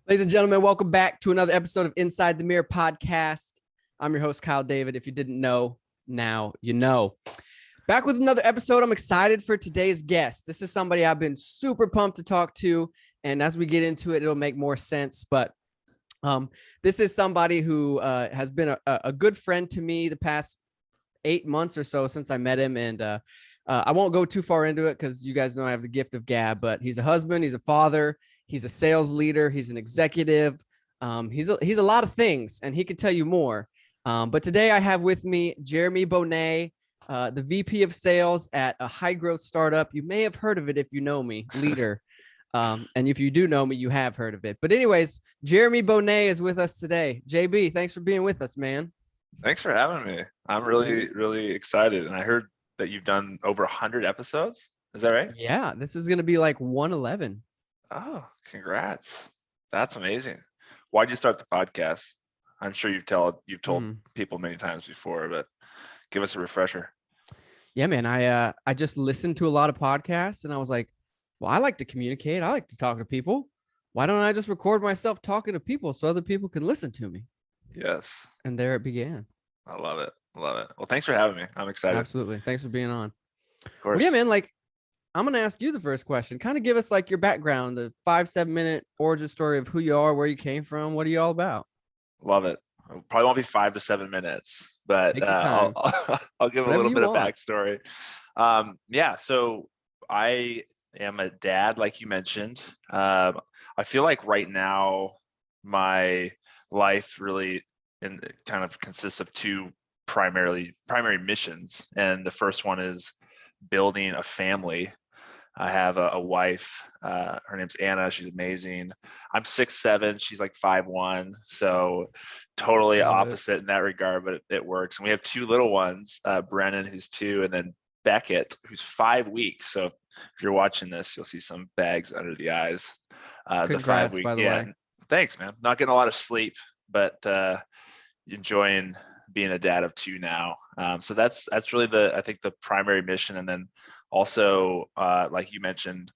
Ladies and gentlemen, welcome back to another episode of Inside the Mirror podcast. I'm your host, Kyle David. If you didn't know, now you know. Back with another episode. I'm excited for today's guest. This is somebody I've been super pumped to talk to. And as we get into it, it'll make more sense. But this is somebody who has been a good friend to me the past 8 months or so since I met him. And I won't go too far into it because you guys know I have the gift of gab, but he's a husband, he's a father, he's a sales leader, he's an executive. He's a lot of things, and he could tell you more. But today I have with me Jeremy Bohnett, the VP of Sales at a high growth startup. You may have heard of it if you know me, Leadr. And if you do know me, you have heard of it. But anyways, Jeremy Bohnett is with us today. JB, thanks for being with us, man. Thanks for having me. I'm really excited. And I heard that you've done over 100 episodes. Is that right? Yeah, this is going to be like 111. Oh, congrats. That's amazing. Why did you start the podcast? I'm sure you've told people many times before, but give us a refresher. Yeah, man. I just listened to a lot of podcasts and I was like, well, I like to communicate. I like to talk to people. Why don't I just record myself talking to people so other people can listen to me? Yes. And there it began. I love it. Well, thanks for having me. I'm excited. Absolutely. Thanks for being on. Of course. Well, yeah, man. Like, I'm going to ask you the first question. Kind of give us like your background, the 5-7 minute origin story of who you are, where you came from. What are you all about? Love it. Probably won't be 5 to 7 minutes, but I'll give Whatever a little bit want. of backstory. So I am a dad, like you mentioned. I feel like right now my life really kind of consists of two primary missions, and the first one is building a family. I have a wife. Her name's Anna. She's amazing. I'm 6'7". She's like 5'1". So totally opposite in that regard, but it works. And we have two little ones, Brennan, who's 2, and then Beckett, who's 5 weeks. So if you're watching this, you'll see some bags under the eyes. Congrats, the 5 week. By the way. Thanks, man. Not getting a lot of sleep, but enjoying being a dad of 2 now. So that's really I think the primary mission. And then also, like you mentioned,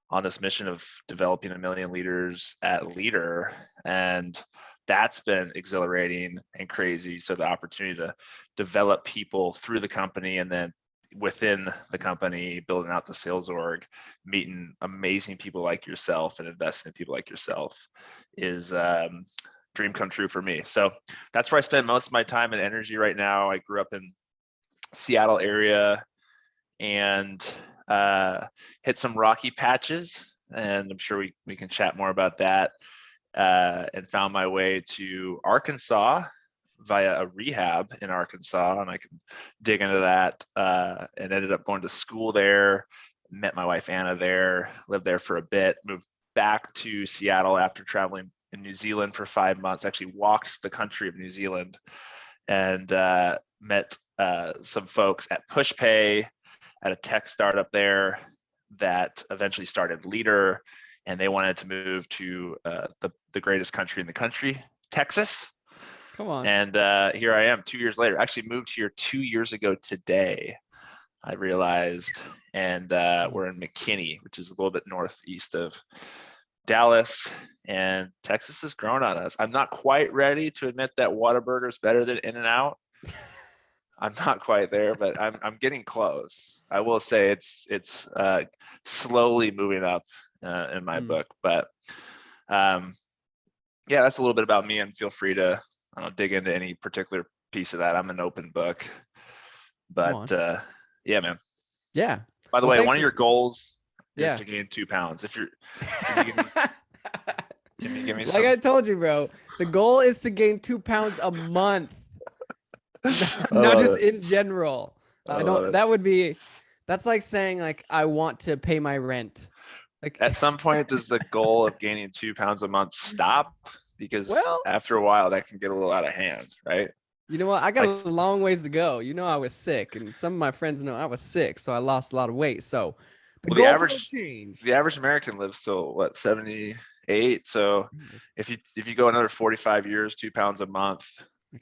on this mission of developing 1 million leaders at Leadr, and that's been exhilarating and crazy. So the opportunity to develop people through the company, and then within the company, building out the sales org, meeting amazing people like yourself and investing in people like yourself is dream come true for me. So that's where I spend most of my time and energy right now. I grew up in Seattle area and hit some rocky patches, and I'm sure we can chat more about that, and found my way to Arkansas via a rehab in Arkansas, and I can dig into that, and ended up going to school there, met my wife Anna there, lived there for a bit, moved back to Seattle after traveling in New Zealand for 5 months, actually walked the country of New Zealand, and met some folks at PushPay at a tech startup there that eventually started Leadr, and they wanted to move to the greatest country in the country, Texas. Come on. And here I am 2 years later. Actually moved here 2 years ago today, I realized. And we're in McKinney, which is a little bit northeast of Dallas, and Texas has grown on us. I'm not quite ready to admit that Whataburger is better than In-N-Out. I'm not quite there, but I'm getting close. I will say it's slowly moving up in my book. But yeah, that's a little bit about me, and feel free to dig into any particular piece of that. I'm an open book. But yeah, man. Yeah. By the way, one of your goals is to gain 2 pounds. If you're give me some. Like I told you, bro, the goal is to gain 2 pounds a month. Not just in general. That's like saying like I want to pay my rent. Like at some point, does the goal of gaining 2 pounds a month stop? Because after a while that can get a little out of hand, right? You know what? I got a long ways to go. You know, I was sick, and some of my friends know I was sick, so I lost a lot of weight. So the average American lives till what, 78? So if you go another 45 years, 2 pounds a month,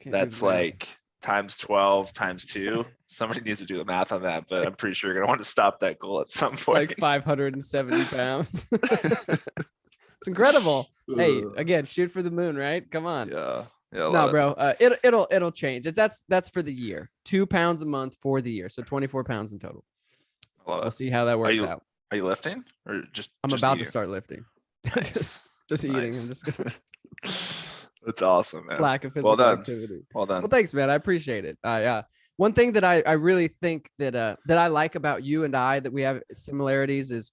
that's like times 12 times 2. Somebody needs to do the math on that, but I'm pretty sure you're gonna want to stop that goal at some point. Like 570 pounds. It's incredible. Hey, again, shoot for the moon, right? Come on. Yeah. Yeah. I No, love bro. It'll change. That's for the year. 2 pounds a month for the year. So 24 pounds in total. it. I love We'll it. see how that Are works you out. are you lifting or I'm just about to eating? start lifting. just, Nice. just eating. I'm Nice. just gonna That's awesome, man. lack of Well physical done. activity. Well Well, done. thanks, man. I appreciate it. One thing that I really think that I like about you and I that we have similarities is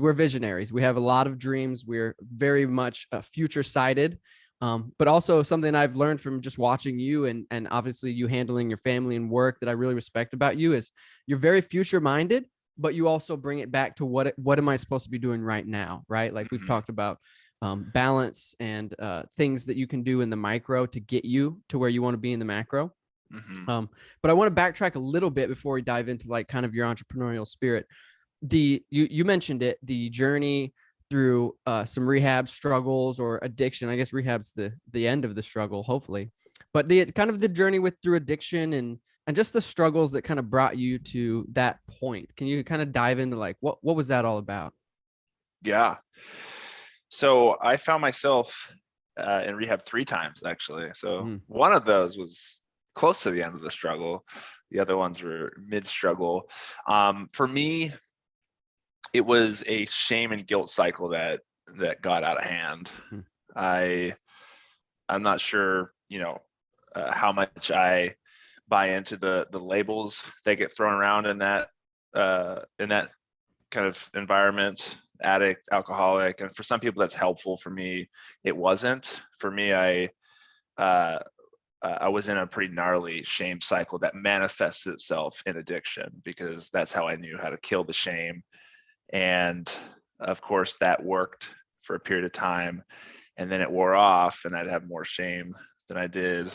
we're visionaries. We have a lot of dreams. We're very much future sighted. But also something I've learned from just watching you and obviously you handling your family and work that I really respect about you is you're very future minded, but you also bring it back to what am I supposed to be doing right now, right? Like we've Mhm. talked about balance and things that you can do in the micro to get you to where you want to be in the macro. Mhm. But I want to backtrack a little bit before we dive into like kind of your entrepreneurial spirit. You mentioned it, the journey through some rehab struggles or addiction. I guess rehab's the end of the struggle, hopefully. But the kind of the journey with through addiction and just the struggles that kind of brought you to that point. Can you kind of dive into like what was that all about? Yeah. So I found myself in rehab 3 times actually. So Mm, one of those was close to the end of the struggle. The other ones were mid struggle. For me, it was a shame and guilt cycle that got out of hand. mm, I I'm not sure, how much I buy into the labels that get thrown around in that kind of environment, addict, alcoholic, and for some people that's helpful. For me, it wasn't. For me, uh, I was in a pretty gnarly shame cycle that manifests itself in addiction because that's how I knew how to kill the shame. And of course, that worked for a period of time, and then it wore off, and I'd have more shame than I did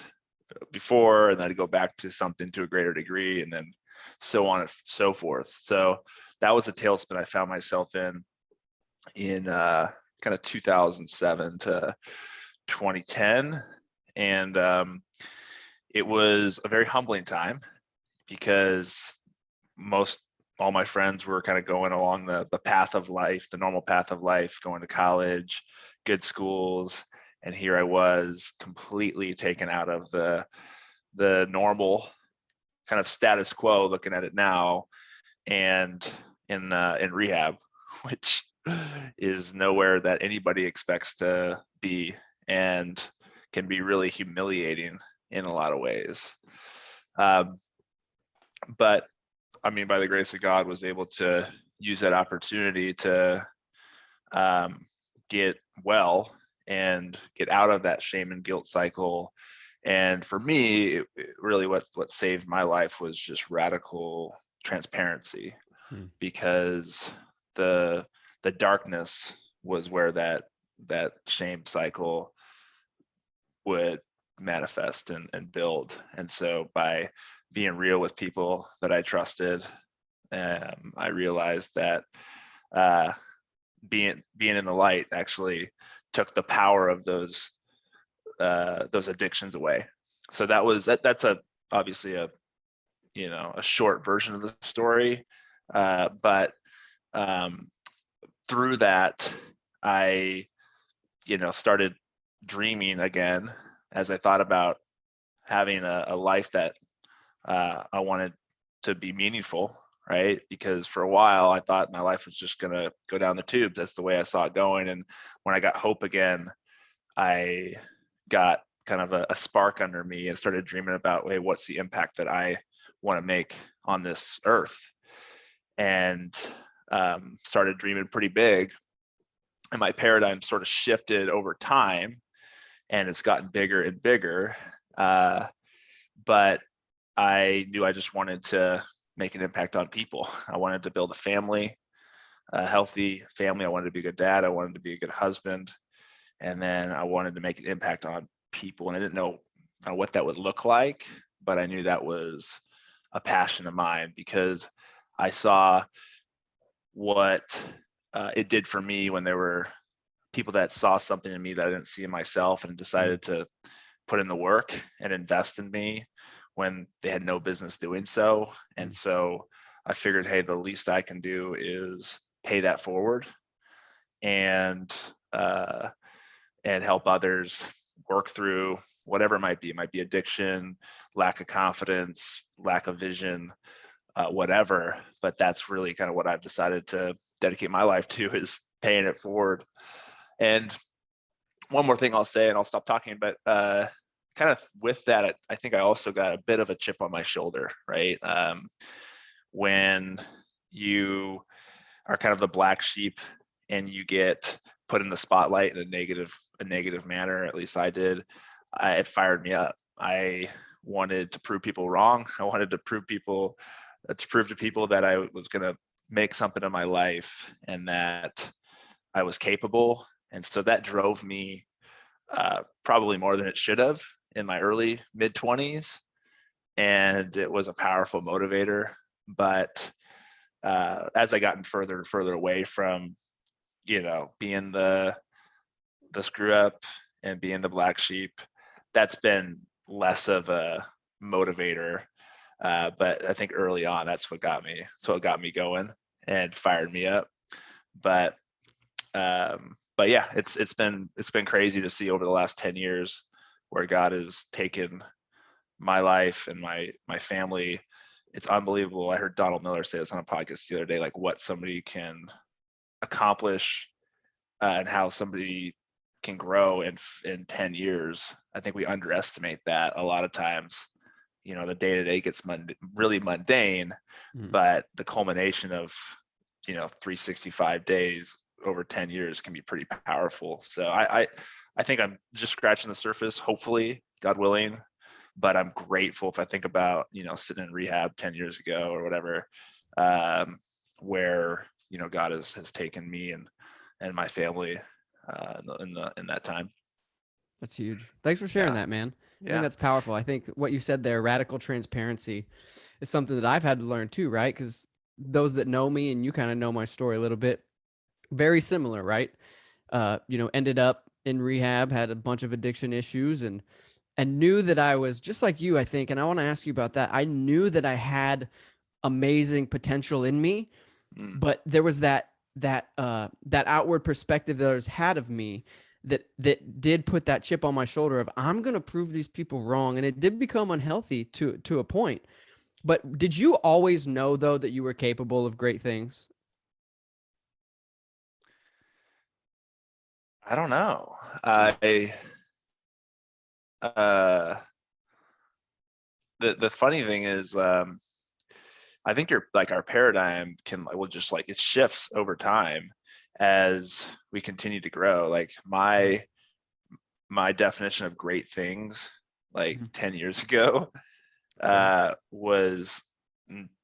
before, and then I'd go back to something to a greater degree, and then so on and so forth. So that was a tailspin I found myself in kind of 2007 to 2010, and it was a very humbling time because most all my friends were kind of going along the path of life, the normal path of life, going to college, good schools, and here I was completely taken out of the normal kind of status quo looking at it now, and in rehab, which is nowhere that anybody expects to be and can be really humiliating in a lot of ways. Um, but I mean, by the grace of God, was able to use that opportunity to get well and get out of that shame and guilt cycle. And for me, really what saved my life was just radical transparency, mm, because the darkness was where that shame cycle would manifest and build. And so by being real with people that I trusted, I realized that uh, being in the light actually took the power of those addictions away. So that's obviously a short version of the story, but um, through that I started dreaming again as I thought about having a life that I wanted to be meaningful, right? Because for a while I thought my life was just gonna go down the tubes. That's the way I saw it going. And when I got hope again, I got kind of a spark under me and started dreaming about, hey, what's the impact that I want to make on this earth? And started dreaming pretty big. And my paradigm sort of shifted over time, and it's gotten bigger and bigger. But I knew I just wanted to make an impact on people. I wanted to build a family, a healthy family. I wanted to be a good dad. I wanted to be a good husband. And then I wanted to make an impact on people. And I didn't know kind of what that would look like, but I knew that was a passion of mine because I saw what it did for me when there were people that saw something in me that I didn't see in myself and mm, decided to put in the work and invest in me when they had no business doing so. And mm. so I figured, hey, the least I can do is pay that forward. And and help others work through whatever it might be. It might be addiction, lack of confidence, lack of vision, whatever. But that's really kind of what I've decided to dedicate my life to, is paying it forward. And one more thing I'll say, and I'll stop talking, but kind of with that, I think I also got a bit of a chip on my shoulder, right? When you are kind of the black sheep and you get put in the spotlight in a negative manner, at least I did, it fired me up. I wanted to prove people wrong. I wanted to prove to people that I was going to make something of my life and that I was capable. And so that drove me probably more than it should have in my early mid-20s. And it was a powerful motivator. But as I gotten further and further away from, being the screw up and being the black sheep, that's been less of a motivator. But I think early on, that's what got me going and fired me up. But yeah, it's been crazy to see over the last 10 years where God has taken my life and my family. It's unbelievable. I heard Donald Miller say this on a podcast the other day, like what somebody can accomplish and how somebody can grow in 10 years. I think we underestimate that a lot of times. The day-to-day gets really mundane, but the culmination of 365 days over 10 years can be pretty powerful. So I think I'm just scratching the surface, hopefully, God willing. But I'm grateful if I think about, sitting in rehab 10 years ago or whatever, where, God has taken me and my family in that time. That's huge. Thanks for sharing that, man. I think that's powerful. I think what you said there, radical transparency, is something that I've had to learn too, right? Because those that know me, and you kind of know my story a little bit, very similar, right? Ended up in rehab, had a bunch of addiction issues, and knew that I was just like you, I think. And I want to ask you about that. I knew that I had amazing potential in me, but there was that outward perspective that others had of me that did put that chip on my shoulder of, I'm going to prove these people wrong. And it did become unhealthy to a point. But did you always know, though, that you were capable of great things? I don't know. The funny thing is, I think our paradigm it shifts over time as we continue to grow. Like my definition of great things, like 10 years ago, was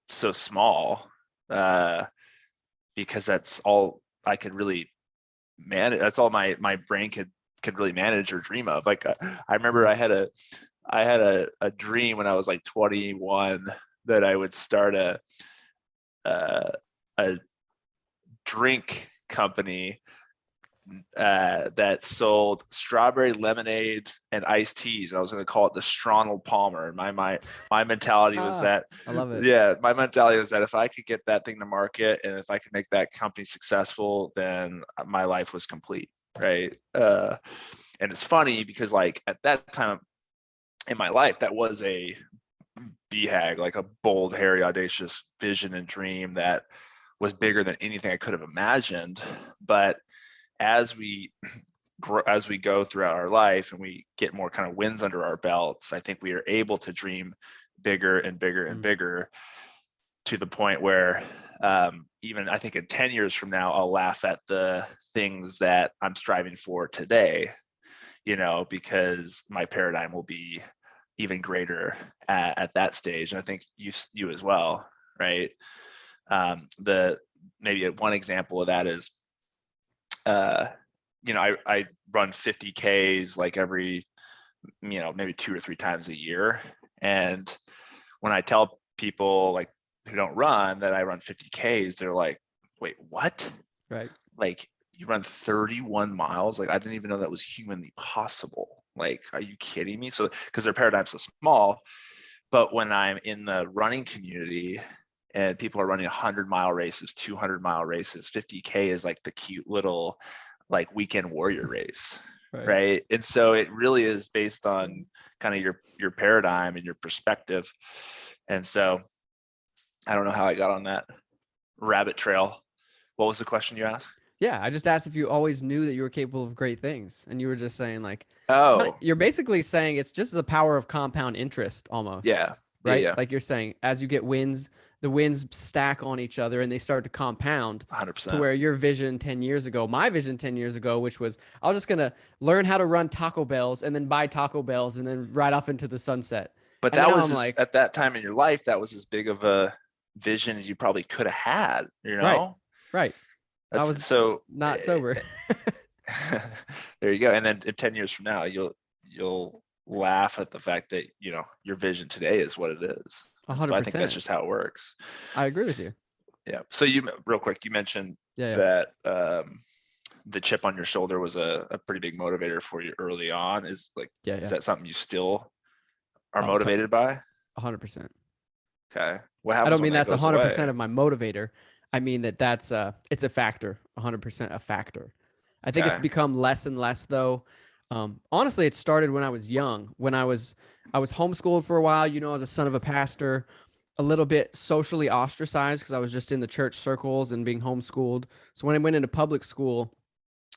so small, because that's all I could really manage. That's all my brain could really manage or dream of. Like I remember I had a dream when I was like 21 that I would start a drink company that sold strawberry lemonade and iced teas. I was going to call it the Stronald Palmer. And my mentality was that, I love it. Yeah, my mentality was that if I could get that thing to market and if I could make that company successful, then my life was complete, right? And it's funny because like at that time in my life, that was a BHAG, like a bold, hairy, audacious vision and dream that was bigger than anything I could have imagined. But as we go throughout our life and we get more kind of wins under our belts, I think we are able to dream bigger and bigger and bigger, to the point where even I think in 10 years from now, I'll laugh at the things that I'm striving for today, because my paradigm will be even greater at that stage. And I think you as well, right? Maybe one example of that is, I run 50Ks like every, maybe 2 or 3 times a year. And when I tell people like who don't run that I run 50Ks, they're like, wait, what? Right. Like you run 31 miles? Like I didn't even know that was humanly possible. Like, are you kidding me? So, because their paradigm's so small. But when I'm in the running community and people are running 100-mile races, 200-mile races, 50K is like the cute little like weekend warrior race, right? And so it really is based on kind of your paradigm and your perspective. And so I don't know how I got on that rabbit trail. What was the question you asked? Yeah, I just asked if you always knew that you were capable of great things, and you were just saying like, Oh, you're basically saying it's just the power of compound interest almost, yeah. right? Yeah. Like you're saying, as you get wins, the wins stack on each other and they start to compound 100%. to where your vision 10 years ago, my vision 10 years ago, which was I was just going to learn how to run Taco Bells and then buy Taco Bells and then ride off into the sunset. But And that now was I'm like, at that time in your life, that was as big of a vision as you probably could have had, you right, know? right. I That's was so not sober. there you go. And then in 10 years from now, you'll laugh at the fact that, your vision today is what it is. And so I think that's 100%. just how it works. I agree with you. Yeah. So real quick, you mentioned Yeah. that the chip on your shoulder was a pretty big motivator for you early on. Is that something you still are motivated by? 100%. Okay. What happens? I don't mean when that that's goes 100% away? of my motivator. I mean that's it's a factor, 100% a factor. I think it's Okay. become less and less though. Honestly, it started when I was young. When I was homeschooled for a while. I was a son of a pastor, a little bit socially ostracized because I was just in the church circles and being homeschooled. So when I went into public school,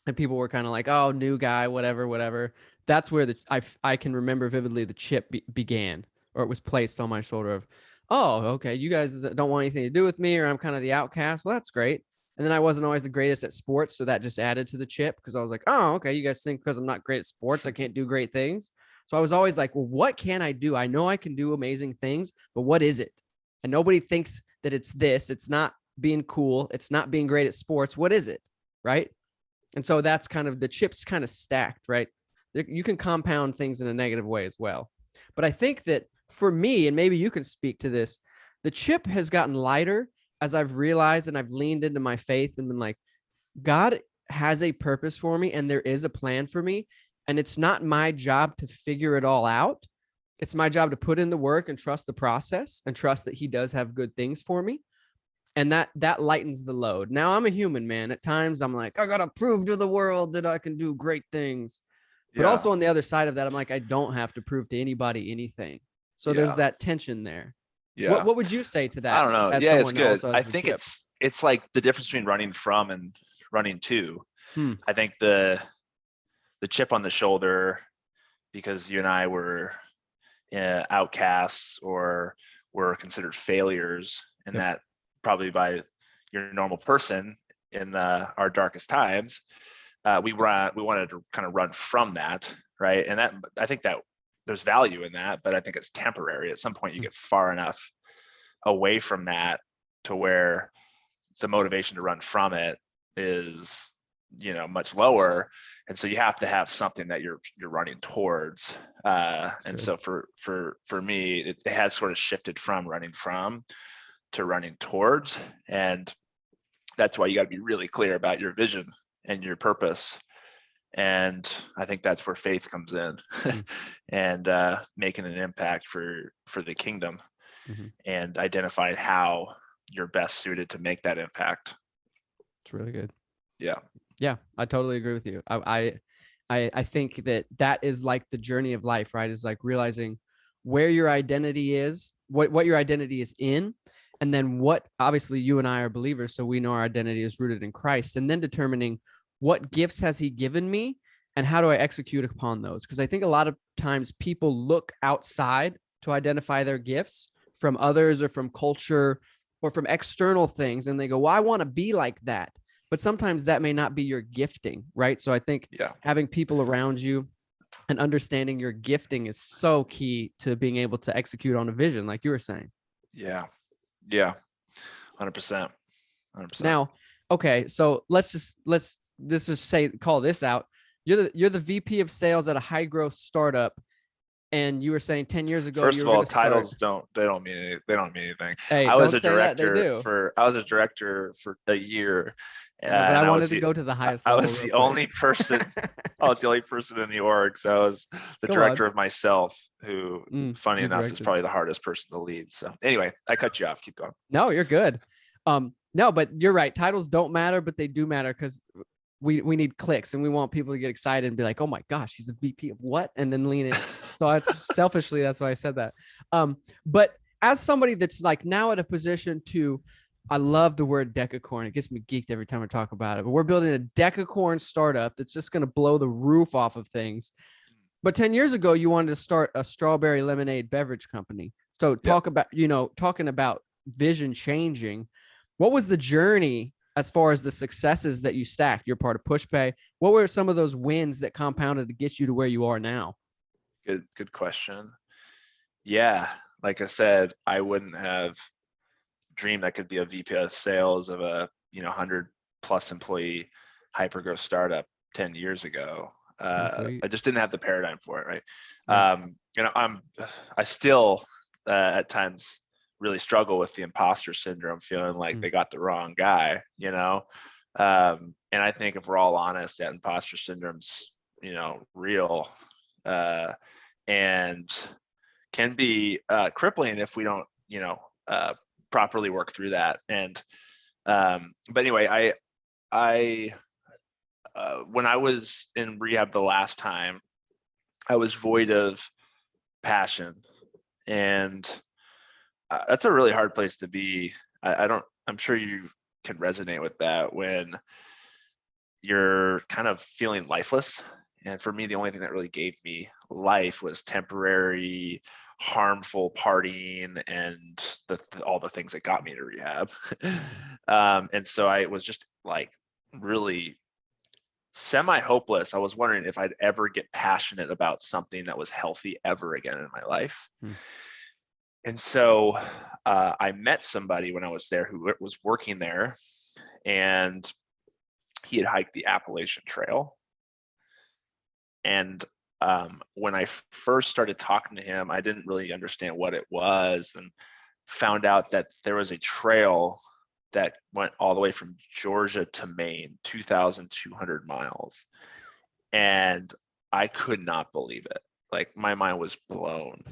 and people were kind of like, "Oh, new guy, whatever, whatever." That's where I can remember vividly the chip began, or it was placed on my shoulder of, "Oh, okay, you guys don't want anything to do with me, or I'm kind of the outcast." Well, that's great. And then I wasn't always the greatest at sports, so that just added to the chip because I was like, "Oh, okay, you guys think because I'm not great at sports, I can't do great things." So I was always like, "Well, what can I do? I know I can do amazing things, but what is it?" And nobody thinks that it's this. It's not being cool. It's not being great at sports. What is it? Right? And so that's kind of the chips kind of stacked, right? You can compound things in a negative way as well. But I think that for me, and maybe you can speak to this, the chip has gotten lighter as I've realized and I've leaned into my faith and been like, God has a purpose for me and there is a plan for me. And it's not my job to figure it all out. It's my job to put in the work and trust the process and trust that he does have good things for me. And that lightens the load. Now I'm a human, man. At times I'm like, I gotta prove to the world that I can do great things. But also on the other side of that, I'm like, I don't have to prove to anybody anything. So there's that tension there. Yeah. What would you say to that? I don't know. As Yeah, it's someone good. also has I the think chip? it's like the difference between running from and running to. I think the chip on the shoulder, because you and I were outcasts or were considered failures, and that probably by your normal person in our darkest times, we wanted to kind of run from that, right? And that, I think that there's value in that, but I think it's temporary. At some point you get far enough away from that to where the motivation to run from it is much lower, and so you have to have something that you're running towards, and so for me it has sort of shifted from running from to running towards, and that's why you got to be really clear about your vision and your purpose. And I think that's where faith comes in, and making an impact for the kingdom, and identifying how you're best suited to make that impact. It's really good. Yeah, I totally agree with you. I think that is like the journey of life, right? Is like realizing where your identity is, what your identity is in, and then what, obviously you and I are believers, so we know our identity is rooted in Christ, and then determining what gifts has he given me and how do I execute upon those? Because I think a lot of times people look outside to identify their gifts from others or from culture or from external things, and they go, well, I want to be like that. But sometimes that may not be your gifting, right? So I think having people around you and understanding your gifting is so key to being able to execute on a vision, like you were saying. Yeah, 100%. Now, okay, so let's just call this out. You're the VP of sales at a high growth startup, and you were saying 10 years ago. First of all, titles don't mean anything. Hey, I was a director for a year. But I wanted to go to the highest level. I was the only person. I was the only person in the org, so I was the director of myself. Who, funny enough, is probably the hardest person to lead. So anyway, I cut you off. Keep going. No, you're good. No, but you're right. Titles don't matter, but they do matter because we need clicks, and we want people to get excited and be like, oh my gosh, he's the VP of what? And then lean in. So it's selfishly, that's why I said that. But as somebody that's like now at a position to, I love the word decacorn. It gets me geeked every time I talk about it. But we're building a decacorn startup that's just going to blow the roof off of things. But 10 years ago, you wanted to start a strawberry lemonade beverage company. So talking about vision changing, what was the journey as far as the successes that you stacked? You're part of PushPay. What were some of those wins that compounded to get you to where you are now? Good question. Yeah, like I said, I wouldn't have dreamed I could be a VP of sales of a 100+ employee hypergrowth startup 10 years ago. I just didn't have the paradigm for it, right? I still at times really struggle with the imposter syndrome, feeling like they got the wrong guy, and I think if we're all honest, that imposter syndrome's real, and can be crippling if we don't properly work through that. And but anyway, I when I was in rehab the last time, I was void of passion, and that's a really hard place to be. I'm sure you can resonate with that when you're kind of feeling lifeless. And for me, the only thing that really gave me life was temporary, harmful partying and all the things that got me to rehab. And so I was just like really semi-hopeless. I was wondering if I'd ever get passionate about something that was healthy ever again in my life. And so I met somebody when I was there who was working there, and he had hiked the Appalachian Trail. And when I first started talking to him, I didn't really understand what it was, and found out that there was a trail that went all the way from Georgia to Maine, 2,200 miles. And I could not believe it. Like, my mind was blown.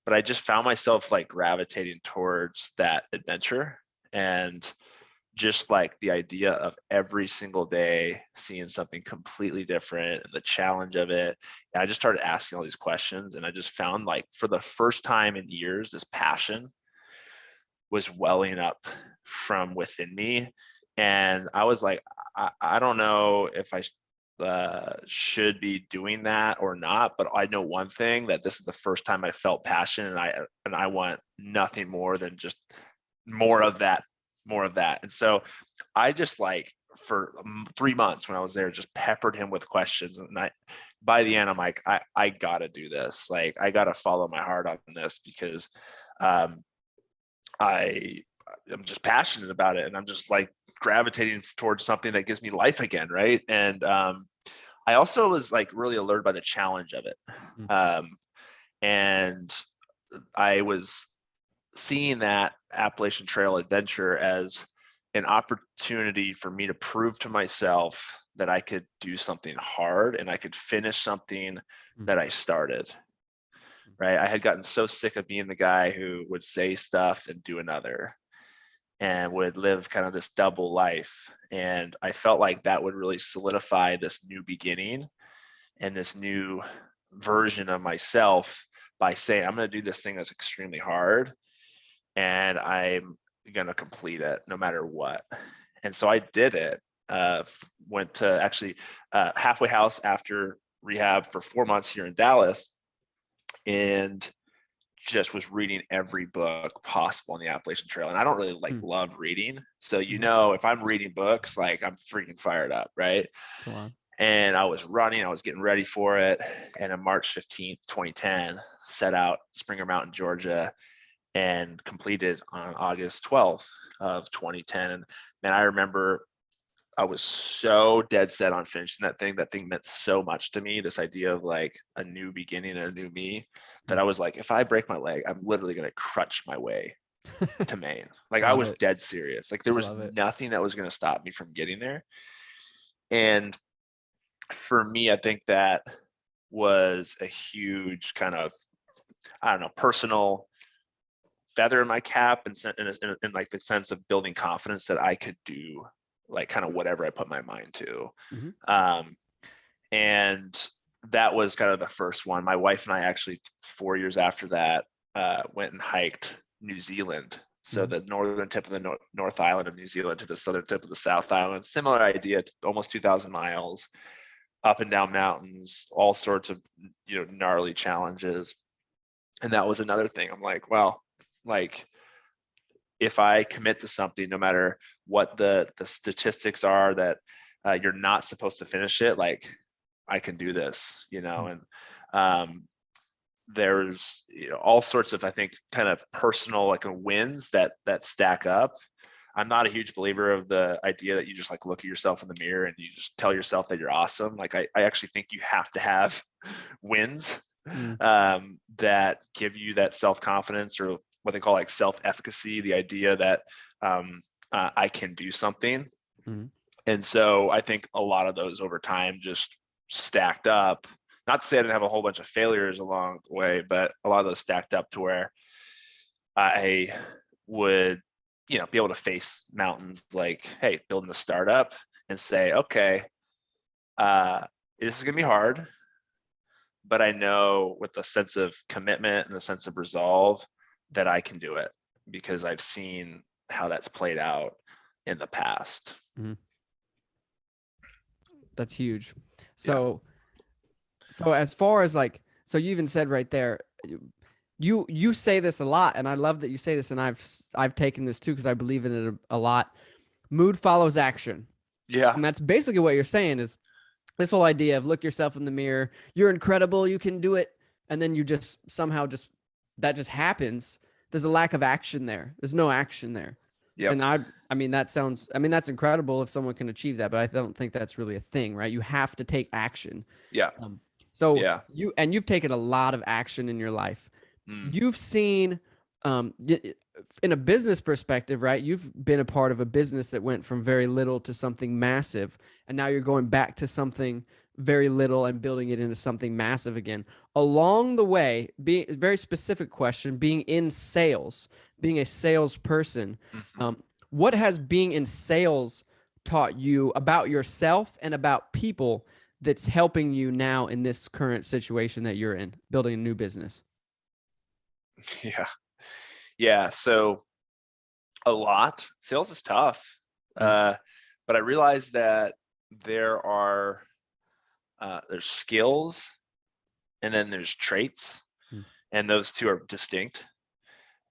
But I just found myself like gravitating towards that adventure, and just like the idea of every single day seeing something completely different and the challenge of it. And I just started asking all these questions, and I just found, like, for the first time in years, this passion was welling up from within me. And I was like, I don't know if I should be doing that or not, but I know one thing, that this is the first time I felt passion, and I want nothing more than just more of that. And so I just, like, for 3 months when I was there, just peppered him with questions. And by the end, I'm like, I gotta do this. Like, I gotta follow my heart on this, because I'm just passionate about it, and I'm just like gravitating towards something that gives me life again, right? And I also was like really allured by the challenge of it, and I was seeing that Appalachian Trail adventure as an opportunity for me to prove to myself that I could do something hard, and I could finish something that I started. Right? I had gotten so sick of being the guy who would say stuff and do another, and would live kind of this double life. And I felt like that would really solidify this new beginning and this new version of myself by saying, I'm going to do this thing that's extremely hard, and I'm going to complete it no matter what. And so I did it. Went to actually halfway house after rehab for 4 months here in Dallas, and just was reading every book possible on the Appalachian Trail. And I don't really love reading. So, if I'm reading books, like, I'm freaking fired up, right? And I was running, I was getting ready for it. And on March 15th, 2010, set out Springer Mountain, Georgia, and completed on August 12th of 2010. And man, I remember I was so dead set on finishing that thing. That thing meant so much to me, this idea of like a new beginning and a new me, that I was like, if I break my leg, I'm literally going to crutch my way to Maine. Like, I was dead serious. Like, there was nothing that was going to stop me from getting there. And for me, I think that was a huge kind of, I don't know, personal feather in my cap, and in like the sense of building confidence that I could do like kind of whatever I put my mind to. Mm-hmm. And that was kind of the first one. My wife and I actually 4 years after that went and hiked New Zealand. So the northern tip of the North Island of New Zealand to the southern tip of the South Island, similar idea, almost 2,000 miles, up and down mountains, all sorts of, gnarly challenges. And that was another thing. I'm like, well, like if I commit to something, no matter what the statistics are that you're not supposed to finish it, like I can do this, and there's all sorts of, I think, kind of personal like wins that stack up. I'm not a huge believer of the idea that you just like look at yourself in the mirror and you just tell yourself that you're awesome. Like I actually think you have to have wins that give you that self-confidence, or what they call like self-efficacy, the idea that I can do something. And so I think a lot of those over time just stacked up. Not to say I didn't have a whole bunch of failures along the way, but a lot of those stacked up to where I would, be able to face mountains like, hey, building a startup and say, okay, this is gonna be hard, but I know with a sense of commitment and a sense of resolve that I can do it, because I've seen how that's played out in the past. That's huge. So as far as like, so you even said right there, you say this a lot, and I love that you say this, and I've taken this too, because I believe in it a lot. Mood follows action. Yeah. And that's basically what you're saying, is this whole idea of look yourself in the mirror, you're incredible, you can do it, and then you just somehow that just happens. There's a lack of action there. There's no action there. Yep. And I mean that's incredible if someone can achieve that, but I don't think that's really a thing, right? You have to take action. Yeah. So you've taken a lot of action in your life. You've seen, in a business perspective, right? You've been a part of a business that went from very little to something massive, and now you're going back to something very little and building it into something massive again. Along the way, being a very specific question, being in sales, being a salesperson, what has being in sales taught you about yourself and about people that's helping you now in this current situation that you're in, building a new business? Yeah. So a lot. Sales is tough. But I realized that there's skills and then there's traits, and those two are distinct,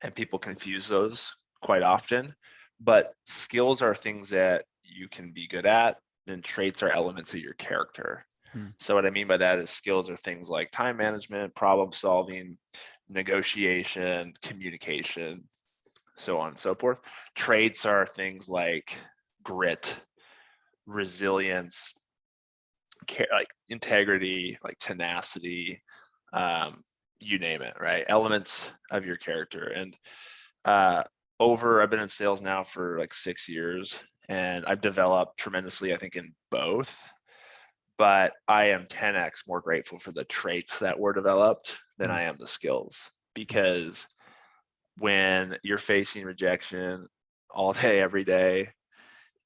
and people confuse those quite often. But skills are things that you can be good at, and traits are elements of your character. So what I mean by that is skills are things like time management, problem solving, negotiation, communication, so on and so forth. Traits are things like grit, resilience, like integrity, like tenacity, you name it, right? Elements of your character. And I've been in sales now for like 6 years, and I've developed tremendously, I think, in both. But I am 10x more grateful for the traits that were developed than I am the skills, because when you're facing rejection all day, every day,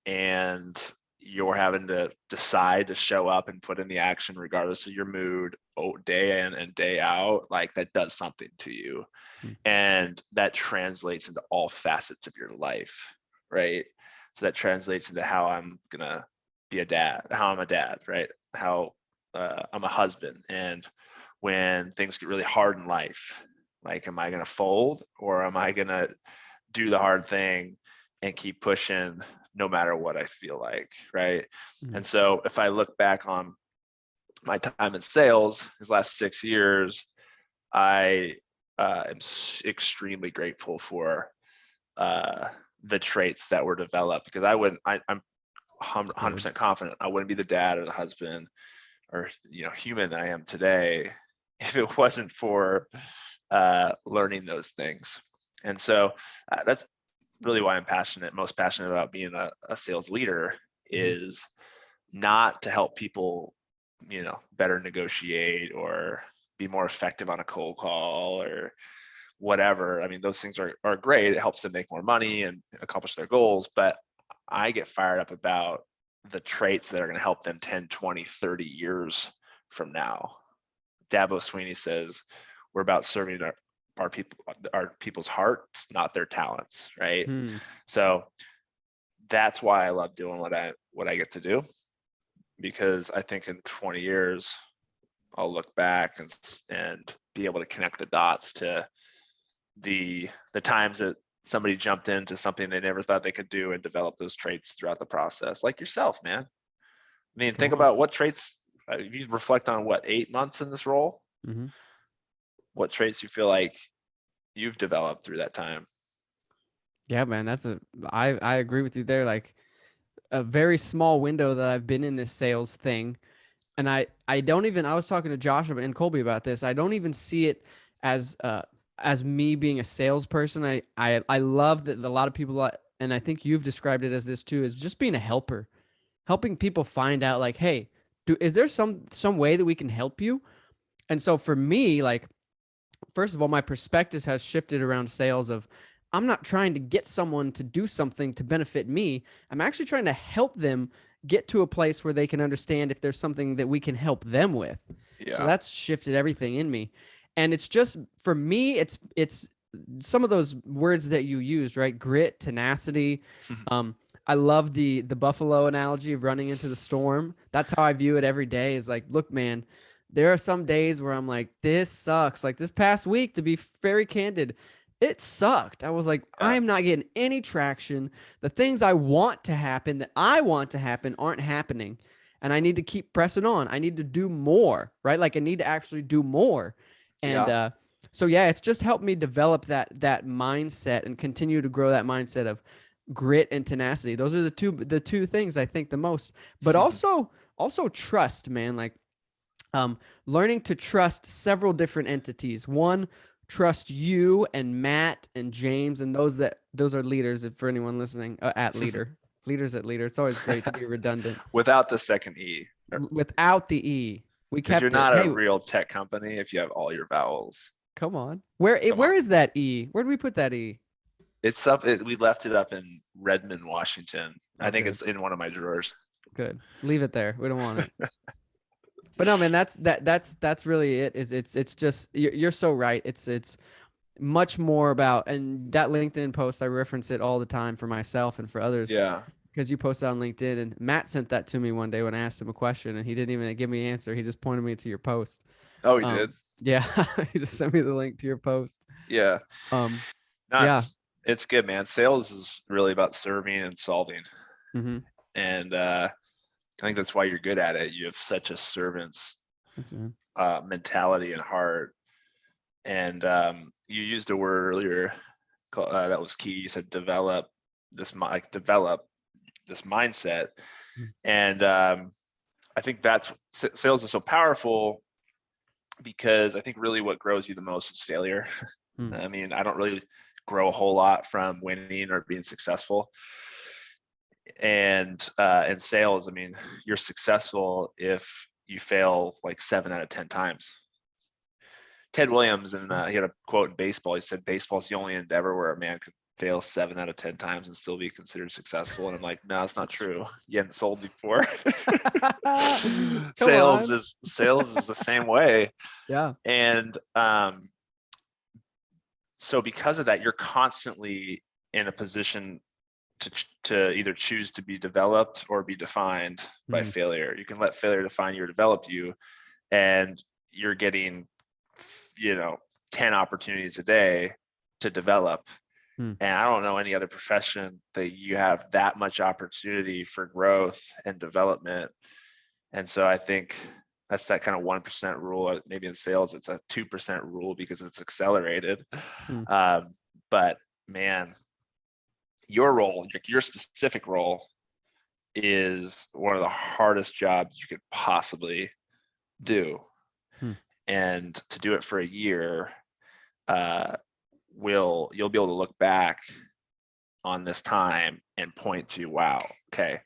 and you're having to decide to show up and put in the action regardless of your mood, day in and day out, like that does something to you. And that translates into all facets of your life, right? So that translates into how I'm gonna be a dad, how I'm a dad, right? How I'm a husband. And when things get really hard in life, like, am I gonna fold, or am I gonna do the hard thing and keep pushing no matter what I feel like, right? And so if I look back on my time in sales these last 6 years, I am extremely grateful for the traits that were developed, because I'm 100% confident I wouldn't be the dad or the husband or human that I am today if it wasn't for learning those things. And so that's really why I'm most passionate about being a sales leader, is not to help people, better negotiate or be more effective on a cold call or whatever. I mean, those things are great. It helps them make more money and accomplish their goals. But I get fired up about the traits that are going to help them 10, 20, 30 years from now. Dabo Sweeney says, we're about serving our people's hearts, not their talents, right? So that's why I love doing what I get to do, because I think in 20 years I'll look back and be able to connect the dots to the times that somebody jumped into something they never thought they could do and develop those traits throughout the process, like yourself, man. I mean, think about what traits, if you reflect on 8 months in this role, what traits you feel like you've developed through that time. Yeah, man, I agree with you there. Like a very small window that I've been in this sales thing. And I was talking to Josh and Colby about this. I don't even see it as me being a salesperson. I love that a lot of people, and I think you've described it as this too, is just being a helper, helping people find out like, hey, is there some way that we can help you? And so for me, like, first of all, my perspective has shifted around sales of, I'm not trying to get someone to do something to benefit me. I'm actually trying to help them get to a place where they can understand if there's something that we can help them with. Yeah. So that's shifted everything in me. And it's just, for me, it's some of those words that you use, right? Grit, tenacity. I love the buffalo analogy of running into the storm. That's how I view it every day, is like, look, man, there are some days where I'm like, this sucks. Like this past week, to be very candid, it sucked. I was like, I am not getting any traction. The things I want to happen, aren't happening. And I need to keep pressing on. I need to do more, right? Like I need to actually do more. And so, yeah, it's just helped me develop that mindset and continue to grow that mindset of grit and tenacity. Those are the two things I think the most. But also trust, man. Like learning to trust several different entities. One, trust you and Matt and James, and those are leaders. If for anyone listening, at Leadr, leaders at Leadr. It's always great to be redundant. Without the second E. Without the E, we kept. You're not a real tech company if you have all your vowels. Come on, where is that E? Where did we put that E? It's up. We left it up in Redmond, Washington. Okay. I think it's in one of my drawers. Good. Leave it there. We don't want it. But no, man, that's really it. It's just, you're so right. It's much more about, and that LinkedIn post, I reference it all the time for myself and for others. Yeah. Because you posted on LinkedIn, and Matt sent that to me one day when I asked him a question, and he didn't even give me an answer. He just pointed me to your post. Oh, he did? Yeah. He just sent me the link to your post. Yeah. It's good, man. Sales is really about serving and solving. And I think that's why you're good at it. You have such a servant's mentality and heart. And you used a word earlier that was key. You said develop this mindset. And I think that's, sales is so powerful because I think really what grows you the most is failure. I mean, I don't really grow a whole lot from winning or being successful. And in sales, I mean, you're successful if you fail like 7 out of 10 times. Ted Williams, and he had a quote in baseball. He said, "Baseball's the only endeavor where a man could fail 7 out of 10 times and still be considered successful." And I'm like, no, it's not true. You hadn't sold before. Sales is the same way. Yeah. And so because of that, you're constantly in a position to either choose to be developed or be defined by failure. You can let failure define you or develop you, and you're getting, 10 opportunities a day to develop. And I don't know any other profession that you have that much opportunity for growth and development. And so I think that's that kind of 1% rule. Maybe in sales, it's a 2% rule because it's accelerated. But man, your role, your specific role, is one of the hardest jobs you could possibly do. And to do it for a year, you'll be able to look back on this time and point to, wow, okay,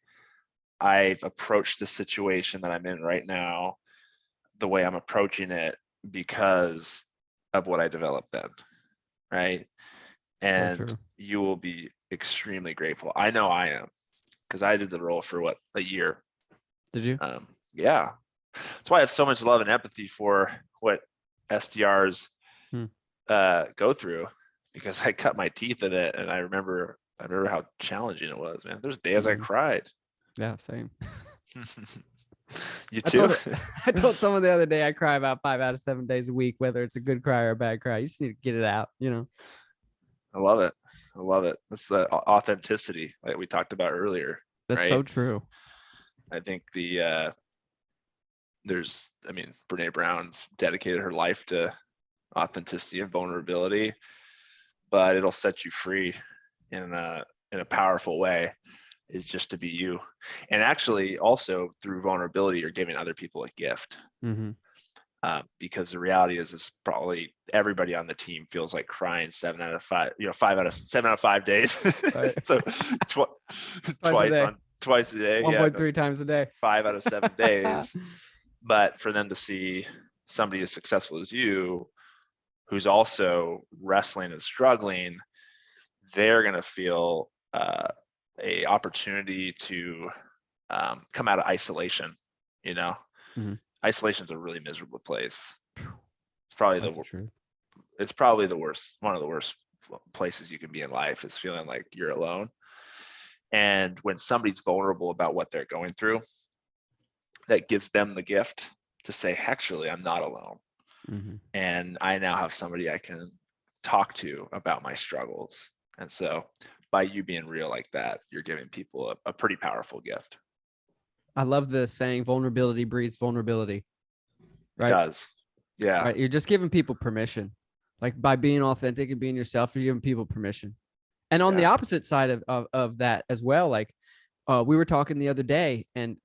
I've approached the situation that I'm in right now the way I'm approaching it because of what I developed then, right? And so you will be extremely grateful. I know I am. because I did the role for a year. Did you? Yeah. That's why I have so much love and empathy for what SDRs go through, because I cut my teeth in it, and I remember how challenging it was, man. There's days I cried. Yeah, same. You too? I told someone the other day I cry about 5 out of 7 days a week, whether it's a good cry or a bad cry. You just need to get it out, I love it. That's the authenticity like we talked about earlier. That's right? so true. I think Brene Brown's dedicated her life to authenticity and vulnerability, but it'll set you free in a powerful way, is just to be you. And actually also through vulnerability, you're giving other people a gift. Because the reality is probably everybody on the team feels like crying 7 out of 5, 5 out of 7 out of 5 days. Right. So twice a day. 1.3 times a day. 5 out of 7 days. But for them to see somebody as successful as you, who's also wrestling and struggling, they're going to feel a opportunity to come out of isolation. Isolation is a really miserable place. It's probably the worst. One of the worst places you can be in life is feeling like you're alone. And when somebody's vulnerable about what they're going through, that gives them the gift to say, actually, I'm not alone. And I now have somebody I can talk to about my struggles. And so by you being real like that, you're giving people a pretty powerful gift. I love the saying, vulnerability breeds vulnerability. Right? It does. Yeah. Right. You're just giving people permission. Like by being authentic and being yourself, you're giving people permission. And on the opposite side of that as well, like we were talking the other day, and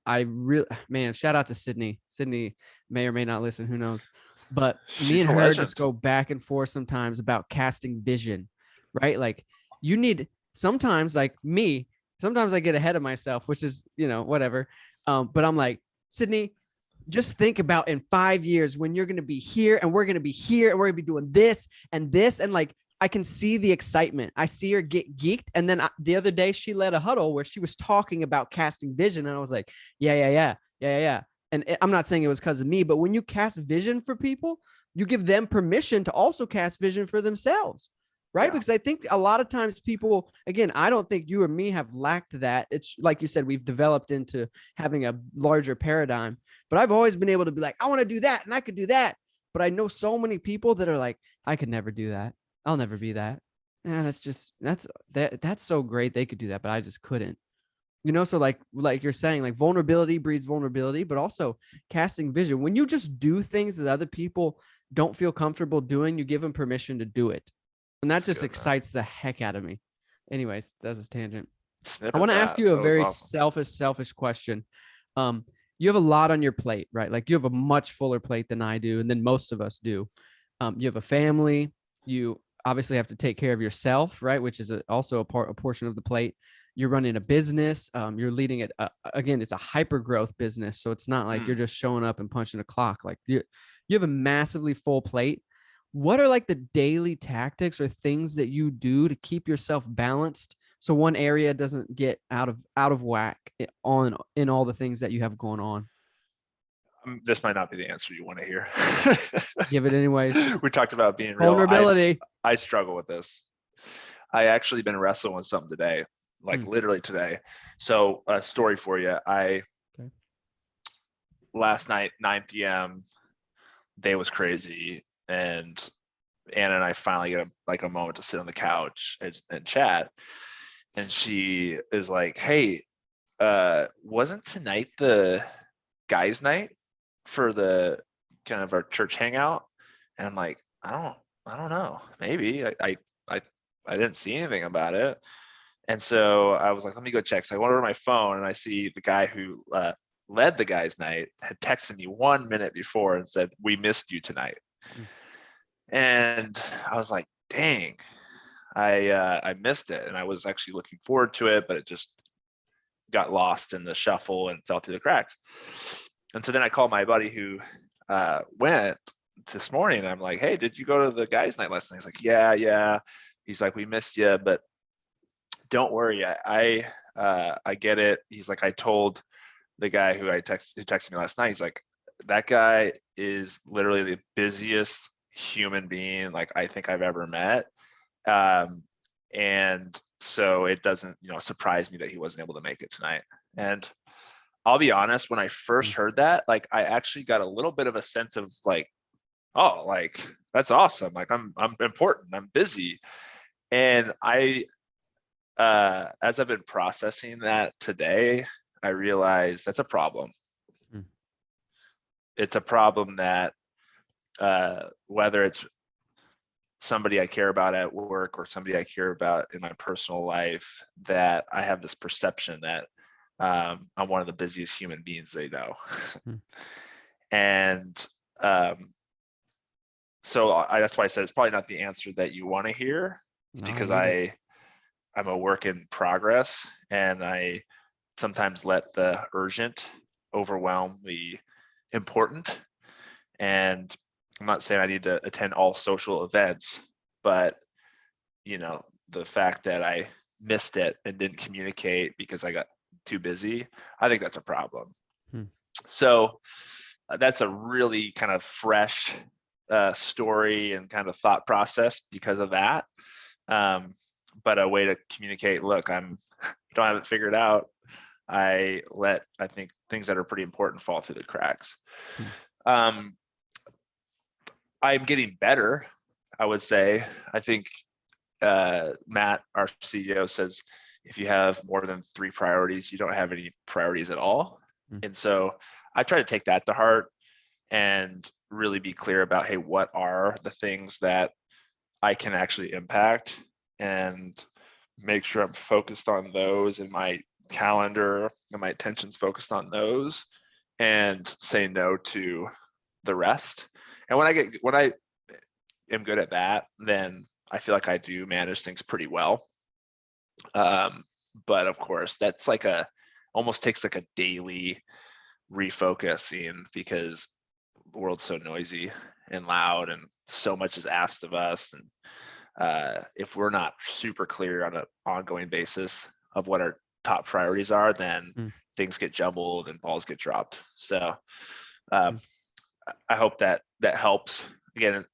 shout out to Sydney. Sydney may or may not listen, who knows? But me and her just go back and forth sometimes about casting vision, right? Like sometimes I get ahead of myself, which is, whatever. But I'm like, Sydney, just think about in 5 years when you're going to be here and we're going to be here and we're going to be doing this and this. And like, I can see the excitement. I see her get geeked. And then the other day she led a huddle where she was talking about casting vision. And I was like, yeah. And I'm not saying it was because of me, but when you cast vision for people, you give them permission to also cast vision for themselves. Right. Yeah. Because I think a lot of times people, again, I don't think you or me have lacked that. It's like you said, we've developed into having a larger paradigm, but I've always been able to be like, I want to do that and I could do that. But I know so many people that are like, I could never do that. I'll never be that. And that's so great. They could do that, but I just couldn't, so like you're saying, like vulnerability breeds vulnerability, but also casting vision. When you just do things that other people don't feel comfortable doing, you give them permission to do it. And that just excites the heck out of me. Anyways, that's a tangent. I want to ask you a very selfish question. You have a lot on your plate, right? Like you have a much fuller plate than I do, and then most of us do. You have a family. You obviously have to take care of yourself, right? Which is also a portion of the plate. You're running a business. You're leading it. Again, it's a hypergrowth business, so it's not like you're just showing up and punching a clock. Like you have a massively full plate. What are like the daily tactics or things that you do to keep yourself balanced so one area doesn't get out of whack in all the things that you have going on? This might not be the answer you want to hear. Give it anyways. We talked about being real. Vulnerability. I struggle with this. I actually been wrestling with something today, like literally today. So a story for you. Last night, 9 p.m., day was crazy. And Anna and I finally get a moment to sit on the couch and chat. And she is like, hey, wasn't tonight the guys' night for the kind of our church hangout? And I'm like, I don't know. Maybe I didn't see anything about it. And so I was like, let me go check. So I went over to my phone and I see the guy who led the guys' night had texted me 1 minute before and said, we missed you tonight. And I was like, dang, I missed it. And I was actually looking forward to it, but it just got lost in the shuffle and fell through the cracks. And so then I called my buddy who went this morning. And I'm like, hey, did you go to the guys' night last night? He's like, yeah. He's like, we missed you, but don't worry. I I get it. He's like, I told the guy who texted me last night, he's like, that guy is literally the busiest human being like I think I've ever met. And so it doesn't, surprise me that he wasn't able to make it tonight. And I'll be honest, when I first heard that, like I actually got a little bit of a sense of like, oh, like that's awesome. Like I'm important, I'm busy. And as I've been processing that today, I realized that's a problem. It's a problem that whether it's somebody I care about at work or somebody I care about in my personal life, that I have this perception that I'm one of the busiest human beings they know. And so that's why I said it's probably not the answer that you want to hear, because I'm a work in progress, and I sometimes let the urgent overwhelm the important. And I'm not saying I need to attend all social events, but the fact that I missed it and didn't communicate because I got too busy, I think that's a problem. So that's a really kind of fresh story and kind of thought process because of that. But a way to communicate, look, don't have it figured out. I think things that are pretty important fall through the cracks. I'm getting better, I would say. I think Matt, our CEO, says if you have more than 3 priorities, you don't have any priorities at all. And so I try to take that to heart and really be clear about, hey, what are the things that I can actually impact, and make sure I'm focused on those in my calendar and my attention's focused on those, and say no to the rest. And when I am good at that, then I feel like I do manage things pretty well. But of course, that's like almost takes like a daily refocusing, because the world's so noisy and loud and so much is asked of us. And if we're not super clear on an ongoing basis of what our top priorities are, then things get jumbled and balls get dropped. So I hope that helps. Again,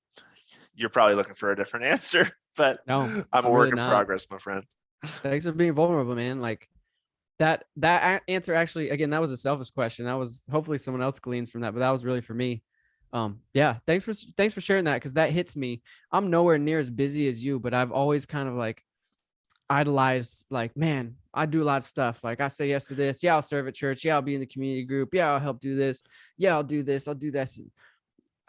you're probably looking for a different answer, but no, I'm a work in progress, my friend. Thanks for being vulnerable, man. Like that answer actually, again, that was a selfish question. That was, hopefully someone else gleans from that, but that was really for me. Yeah, thanks for sharing that, because that hits me. I'm nowhere near as busy as you, but I've always kind of like idolized, like, man, I do a lot of stuff. Like I say yes to this. Yeah, I'll serve at church. Yeah, I'll be in the community group. Yeah, I'll help do this. Yeah, I'll do this. I'll do this.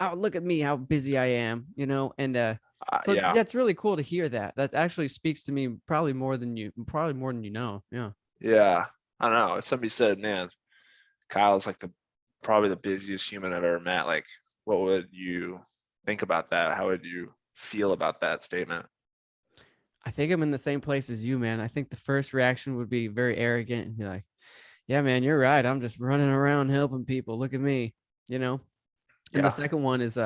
Oh, look at me, how busy I am, and so Yeah, it's really cool to hear that. That actually speaks to me probably more than you know. Yeah. I don't know. If somebody said, man, Kyle's like probably the busiest human I've ever met, like, what would you think about that? How would you feel about that statement? I think I'm in the same place as you, man. I think the first reaction would be very arrogant and be like, yeah, man, you're right. I'm just running around helping people. Look at me, And the second one is,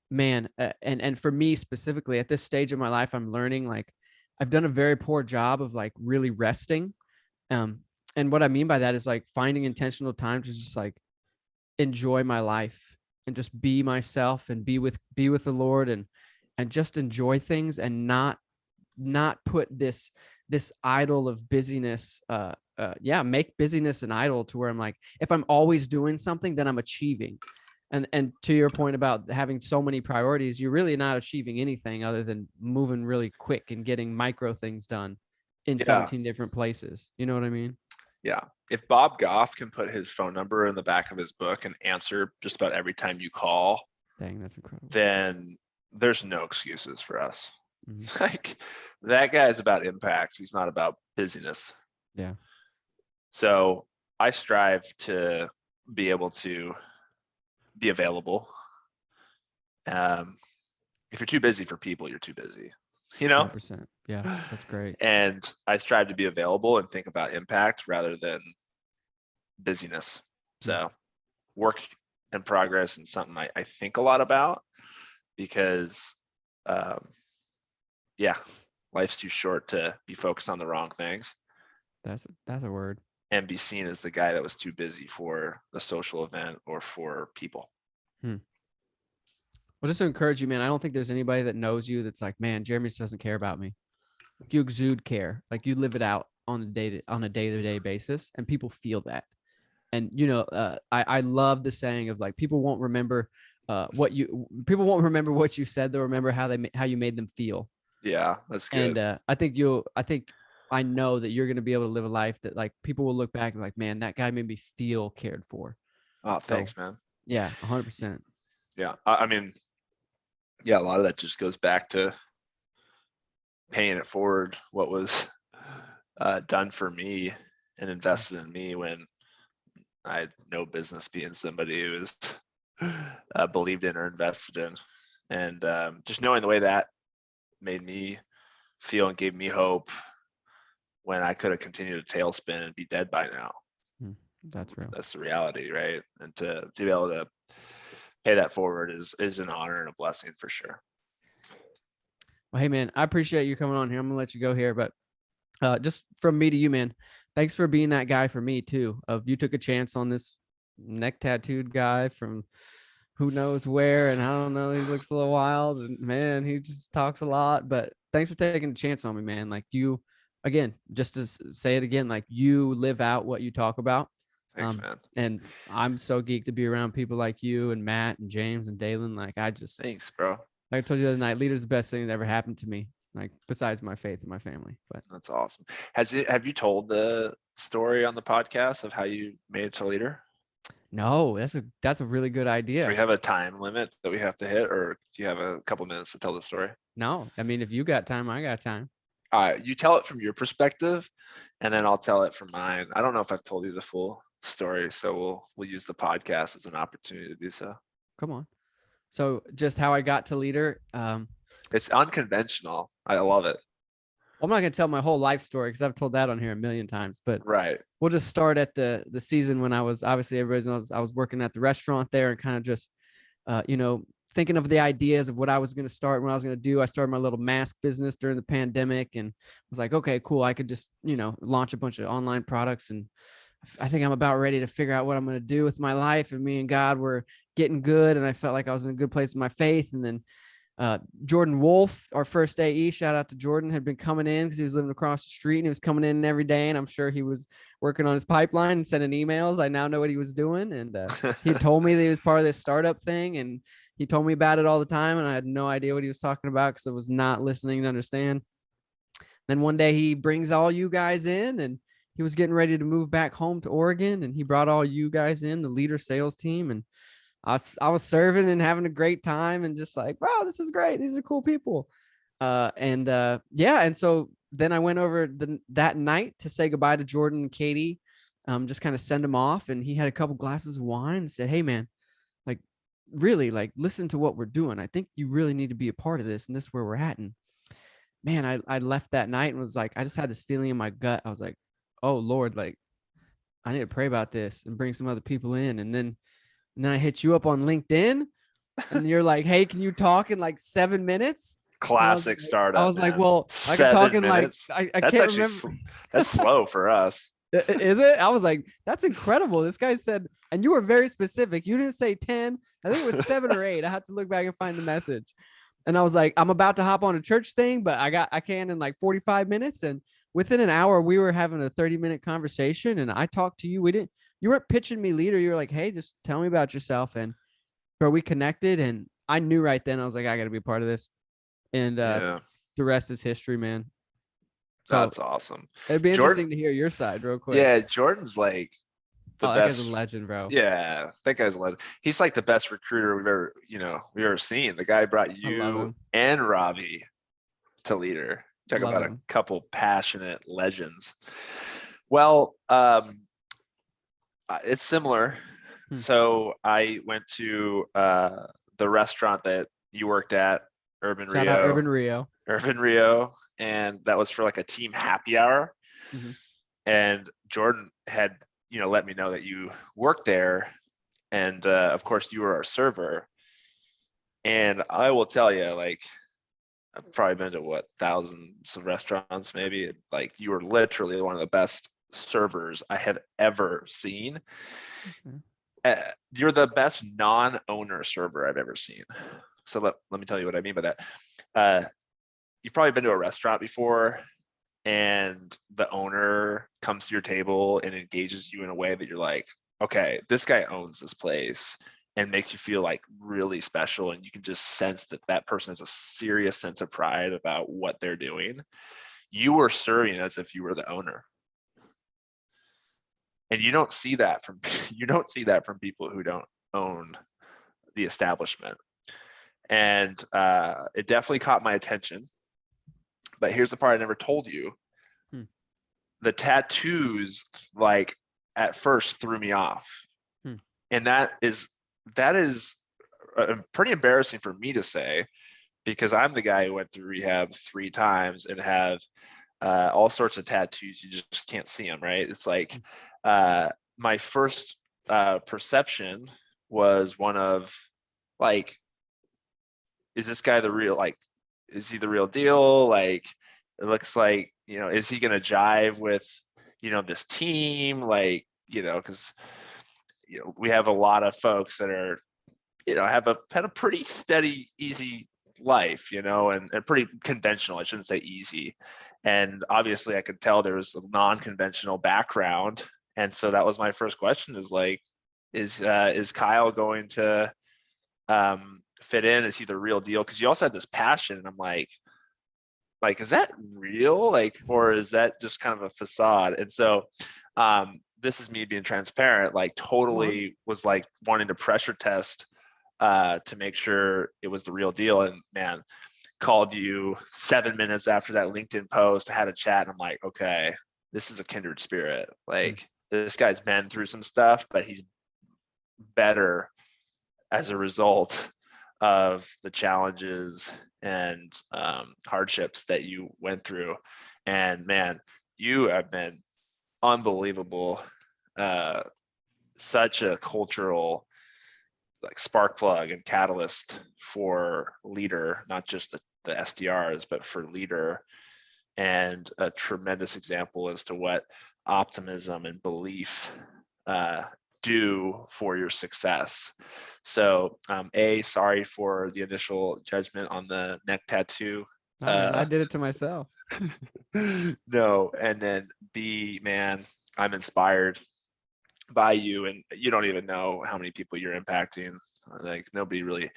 man, and for me specifically at this stage of my life, I'm learning, like, I've done a very poor job of like really resting. And what I mean by that is like finding intentional time to just like enjoy my life and just be myself and be with the Lord, and just enjoy things, and not put this idol of busyness, make busyness an idol to where I'm like, if I'm always doing something, then I'm achieving. And to your point about having so many priorities, you're really not achieving anything other than moving really quick and getting micro things done in 17 different places. You know what I mean? Yeah. If Bob Goff can put his phone number in the back of his book and answer just about every time you call, dang, that's incredible, then there's no excuses for us. Like, that guy is about impact. He's not about busyness. Yeah. So I strive to be able to be available. If you're too busy for people, you're too busy, 100%. Yeah, that's great. And I strive to be available and think about impact rather than busyness. So work in progress and something I think a lot about, because life's too short to be focused on the wrong things. That's a word. and be seen as the guy that was too busy for the social event or for people. Well, just to encourage you, man, I don't think there's anybody that knows you that's like, man, Jeremy just doesn't care about me. Like, you exude care. Like, you live it out on a day-to-day basis, and people feel that. And I love the saying of like, people won't remember what you said. They'll remember how you made them feel. Yeah, that's good. And I know that you're going to be able to live a life that like people will look back and like, man, that guy made me feel cared for. Oh, So, thanks, man. yeah, 100%. Yeah, I mean, yeah, a lot of that just goes back to paying it forward. What was done for me and invested in me when I had no business being somebody who was believed in or invested in, and just knowing the way that made me feel and gave me hope when I could have continued to tailspin and be dead by now. That's real. That's the reality, right? And to be able to pay that forward is an honor and a blessing for sure. Well, hey man, I appreciate you coming on here. I'm gonna let you go here, but just from me to you, man, thanks for being that guy for me too. You took a chance on this neck tattooed guy from who knows where, and I don't know, he looks a little wild, and man, he just talks a lot. But thanks for taking a chance on me, man. Like, you, again, just to say it again, like, you live out what you talk about. Thanks, man. And I'm so geeked to be around people like you and Matt and James and Dalen. Like, Thanks, bro. like I told you the other night, Leadr's the best thing that ever happened to me, like, besides my faith and my family. But That's awesome. Have you told the story on the podcast of how you made it to Leadr? no, that's a really good Do idea. we have a time limit that we have to hit, or do you have a couple minutes to tell the story? No, I mean, if you got time, I got time. You tell it from your perspective, and then I'll tell it from mine. I don't know if I've told you the full story, so we'll use the podcast as an opportunity to do so. Come on. So just how I got to Leadr. It's unconventional. I love it. I'm not gonna tell my whole life story because I've told that on here a million times, but Right. we'll just start at the season when I was, obviously everybody knows, I was working at the restaurant there and kind of just thinking of the ideas of what I was going to start, what I was going to do. I started my little mask business during the pandemic and was like, okay, cool. I could just, launch a bunch of online products. And I think I'm about ready to figure out what I'm going to do with my life. And me and God were getting good. And I felt like I was in a good place with my faith. And then Jordan Wolf, our first AE, shout out to Jordan, had been coming in because he was living across the street and he was coming in every day. And I'm sure he was working on his pipeline and sending emails. I now know what he was doing. And he told me that he was part of this startup thing. And he told me about it all the time. And I had no idea what he was talking about because I was not listening to understand. Then one day he brings all you guys in, and he was getting ready to move back home to Oregon. And he brought all you guys in, the Leadr sales team. And I was serving and having a great time and just like, wow, this is great. These are cool people. And so then I went over that night to say goodbye to Jordan and Katie, just kind of send them off. And he had a couple glasses of wine and said, hey man, like, really, like, listen to what we're doing. I think you really need to be a part of this. And this is where we're at. And man, I left that night and was like, I just had this feeling in my gut. I was like, oh Lord, like, I need to pray about this and bring some other people in. And then I hit you up on LinkedIn and you're like, hey, can you talk in like 7 minutes? Classic startup. I was man. like, well, I can talk in minutes. like, I That's can't actually remember. That's slow for us. Is it? I was like, that's incredible. This guy said, and you were very specific. You didn't say 10. I think it was 7 or 8. I have to look back and find the message. And I was like, I'm about to hop on a church thing, but I can in like 45 minutes. And within an hour, we were having a 30-minute conversation. And I talked to you. You weren't pitching me Leadr. You were like, hey, just tell me about yourself. And bro, we connected. And I knew right then, I was like, I got to be a part of this. And the rest is history, man. So that's awesome. It'd be interesting to hear your side real quick. Yeah, Jordan's like the best. That guy's a legend, bro. Yeah, that guy's a legend. He's like the best recruiter we've ever seen. The guy brought you and Ravi to Leadr. Talk about a couple passionate legends. Well, it's similar. So I went to the restaurant that you worked at, Urban Rio, and that was for like a team happy hour. Mm-hmm. And Jordan had let me know that you worked there, and of course you were our server. And I will tell you, like, I've probably been to thousands of restaurants, maybe. Like, you were literally one of the best servers I have ever seen. Okay. You're the best non-owner server I've ever seen. So let me tell you what I mean by that. You've probably been to a restaurant before, and the owner comes to your table and engages you in a way that you're like, okay, this guy owns this place, and makes you feel like really special. And you can just sense that that person has a serious sense of pride about what they're doing. You were serving as if you were the owner. And you don't see that from people who don't own the establishment. And it definitely caught my attention. But here's the part I never told you. The tattoos, like, at first threw me off. And that is pretty embarrassing for me to say, because I'm the guy who went through rehab 3 times and have all sorts of tattoos. You just can't see them, right? It's like my first perception was one of like, is this guy the real, like, is he the real deal? Like, it looks like, is he going to jive with, this team? Like, because, we have a lot of folks that are, had a pretty steady, easy life, and pretty conventional. I shouldn't say easy. And obviously I could tell there was a non-conventional background. And so that was my first question, is like, is Kyle going to fit in? Is he the real deal? Because you also had this passion, and I'm like, is that real? Like, or is that just kind of a facade? And so this is me being transparent, like totally was like wanting to pressure test to make sure it was the real deal. And man, called you 7 minutes after that LinkedIn post, I had a chat, and I'm like, okay, this is a kindred spirit. Like, this guy's been through some stuff, but he's better as a result of the challenges and hardships that you went through. And man, you have been unbelievable. Such a cultural, like, spark plug and catalyst for Leadr, not just the SDRs, but for Leadr, and a tremendous example as to what optimism and belief do for your success. So sorry for the initial judgment on the neck tattoo. I did it to myself. No, and then B, man, I'm inspired by you, and you don't even know how many people you're impacting. Like, nobody really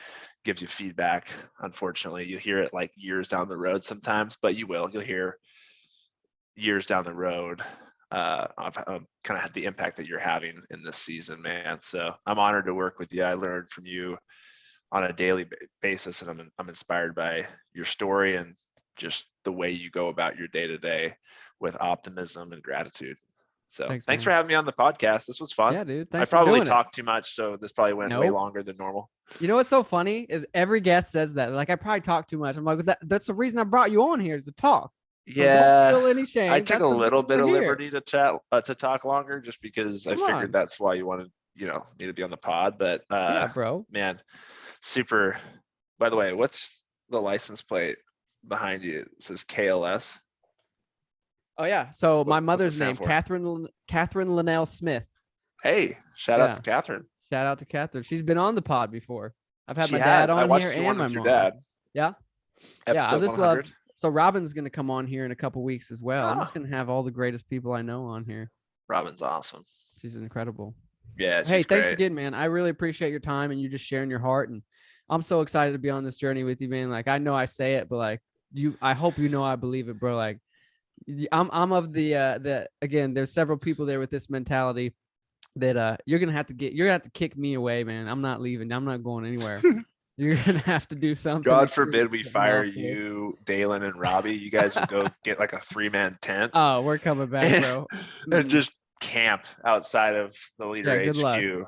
gives you feedback, unfortunately. You hear it like years down the road sometimes, but you'll hear years down the road of kind of the impact that you're having in this season, man. So I'm honored to work with you. I learned from you on a daily basis, and I'm inspired by your story and just the way you go about your day to day with optimism and gratitude. So thanks for having me on the podcast. This was fun. Yeah, dude. I probably talked too much, so this probably went way longer than normal. You know what's so funny is every guest says that. Like, I probably talk too much. I'm like, that's the reason I brought you on here, is to talk. So yeah, don't feel any shame. I took a little bit of liberty to chat to talk longer, just because I figured that's why you wanted me to be on the pod. But yeah, bro, man, super. By the way, what's the license plate behind you? It says KLS. Oh yeah. So my mother's name, Catherine Linnell Smith. Hey, shout out to Catherine. Shout out to Catherine. She's been on the pod before. I've had my dad on here and my mom. Dad. Yeah. Episode I just 100. love. So Robin's gonna come on here in a couple weeks as well. I'm just gonna have all the greatest people I know on here. Robin's awesome. She's incredible. Yeah. Hey, thanks again, man. I really appreciate your time and you just sharing your heart. And I'm so excited to be on this journey with you, man. Like, I know I say it, but like, I hope I believe it, bro. Like, I'm of the again, there's several people there with this mentality that you're gonna have to kick me away, man. I'm not leaving. I'm not going anywhere. You're gonna have to do something. God forbid we fire you, Dalen, and Robbie. You guys would go get like a 3-man tent. Oh, we're coming back, bro. And just camp outside of the Leadr HQ.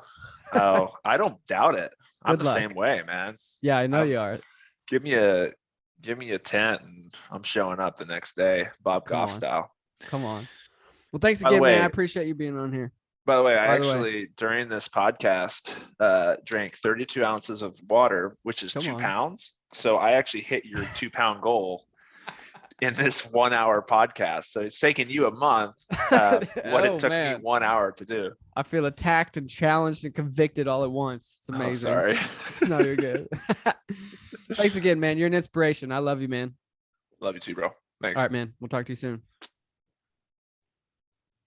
Oh, I don't doubt it. I'm the same way, man. Yeah, I know you are. Give me a tent and I'm showing up the next day, Bob Goff style. Come on. Well, thanks again, man. I appreciate you being on here. By the way, I actually, during this podcast, drank 32 ounces of water, which is 2 pounds. So I actually hit your 2-pound goal in this 1 hour podcast. So it's taken you a month. What Oh, it took man. me 1 hour to do. I feel attacked and challenged and convicted all at once. It's Oh, amazing. sorry. No, you're good. Thanks again, man. You're an inspiration. I love you, man. Love you too, bro. Thanks. All right, man. We'll talk to you soon.